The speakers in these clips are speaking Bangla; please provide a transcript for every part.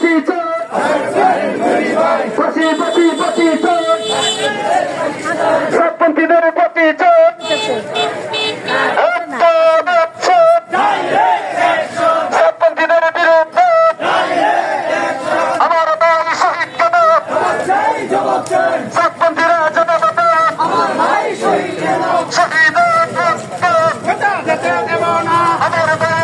ফাঁসি চাই, ফাঁসি ফাঁসি ফাঁসি চাই, সাতপন্থীদের ফাঁসি চাই, সাতপন্থীদের বিরুদ্ধে আমার দল শহীদ কেন, সাতপন্থীরা জবাব দেন, শহীদের রক্ত আমার দল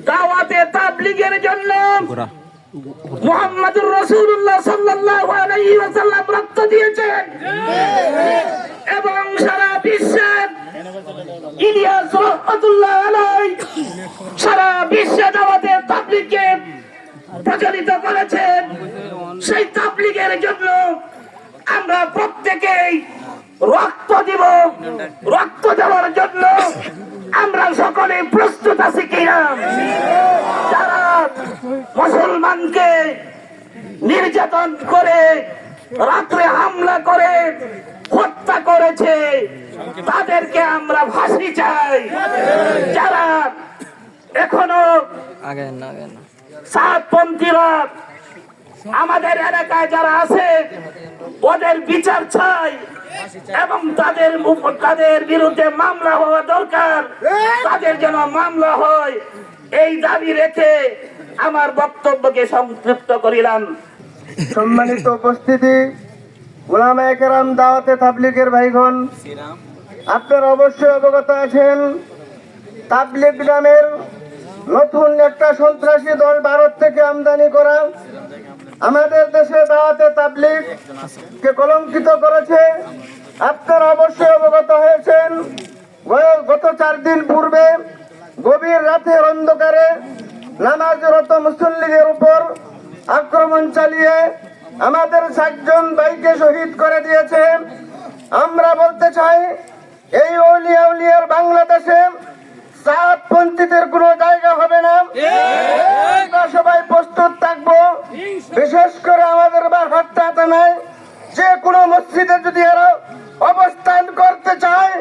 দাওয়াতে তাবলীগের জন্য মুহাম্মদুর রাসূলুল্লাহ সাল্লাল্লাহু আলাইহি ওয়াসাল্লাম রক্ত দিয়েছেন এবং সারা বিশ্বে ইলিয়াস রাহমাতুল্লাহ আলাইহি সারা বিশ্বে দাওয়াতে তাবলীগকে প্রচারিত করেছেন। সেই তাবলীগের জন্য আমরা প্রত্যেকেই রক্ত দিব। রক্ত দেওয়ার জন্য আমরা সকলে প্রস্তুত আছি কিনা? যারা মুসলমানকে নির্যাতন করে রাত্রে হামলা করে হত্যা করেছে তাদেরকে আমরা ফাঁসি চাই। যারা এখনো সাতপন্থীরা আমাদের এলাকায় যারা আছে ওদের বিচার চাই এবং তাদের বিরুদ্ধে মামলা হওয়া দরকার, তাদের যেন মামলা হয় এই দাবি রেখে আমার বক্তব্যকে সংক্ষিপ্ত করিলাম। সম্মানিত উপস্থিতি, উলামায়ে কেরাম, দাওয়াতে তাবলীগের ভাইগণ, আপনারা অবশ্যই অবগত আছেন তাবলীগ নামের নতুন একটা সন্ত্রাসী দল ভারত থেকে আমদানি করা আমাদের দেশে দাওয়াতে তাবলীগ কে কলঙ্কিত করেছে। আপনারা অবশ্যই অবগত হয়েছেন গত 4 দিন পূর্বে গভীর রাতের অন্ধকারে নামাজরত মুসল্লিদের উপর আক্রমণ চালিয়ে আমাদের 7 জন ভাইকে শহীদ করে দিয়েছে। আমরা বলতে চাই এই আউলিয়ার বাংলাদেশে সাতপন্থীদের কোনো জায়গা হবে না। আমরা সবাই প্রস্তুত থাকবো। বিশেষ করে আমাদের বারহাট্টা থানায় যে কোনো মসজিদে যদি এরা অবস্থান করতে চায়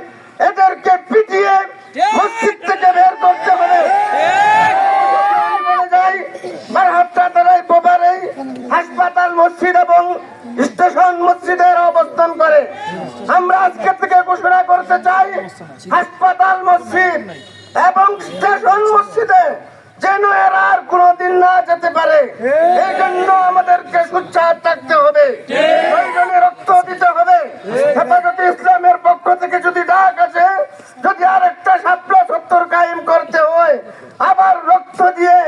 এদেরকে পিটিয়ে মসজিদ থেকে বের করতে হবে। বারহাট্টা থানায় প্রবারে হাসপাতাল মসজিদ এবং স্টেশন মসজিদের অবস্থান করে। আমরা আজকে থেকে ঘোষণা করতে চাই হাসপাতাল মসজিদ এবং স্টেশন মসজিদে যেন এরা আর কোনোদিন না যেতে পারে। এই জন্য আমাদেরকে সোচ্চার থাকতে হবে, প্রয়োজনে রক্ত দিতে হবে। হেফাজতে ইসলামের পক্ষ থেকে যদি ডাক আছে, যদি আরেকটা ৭৭ কায়েম করতে হয়, আবার রক্ত দিয়ে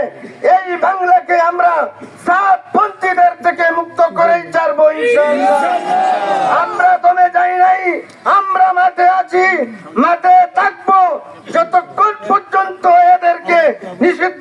এই বাংলাকে আমরা সাতপন্থীদের থেকে মুক্ত করেই ছাড়বো ইনশাআল্লাহ। আমরা দমে যাই নাই, আমরা মাঠে আছি, মাঠে থাকবো যতক্ষণ পর্যন্ত এদেরকে নিষিদ্ধ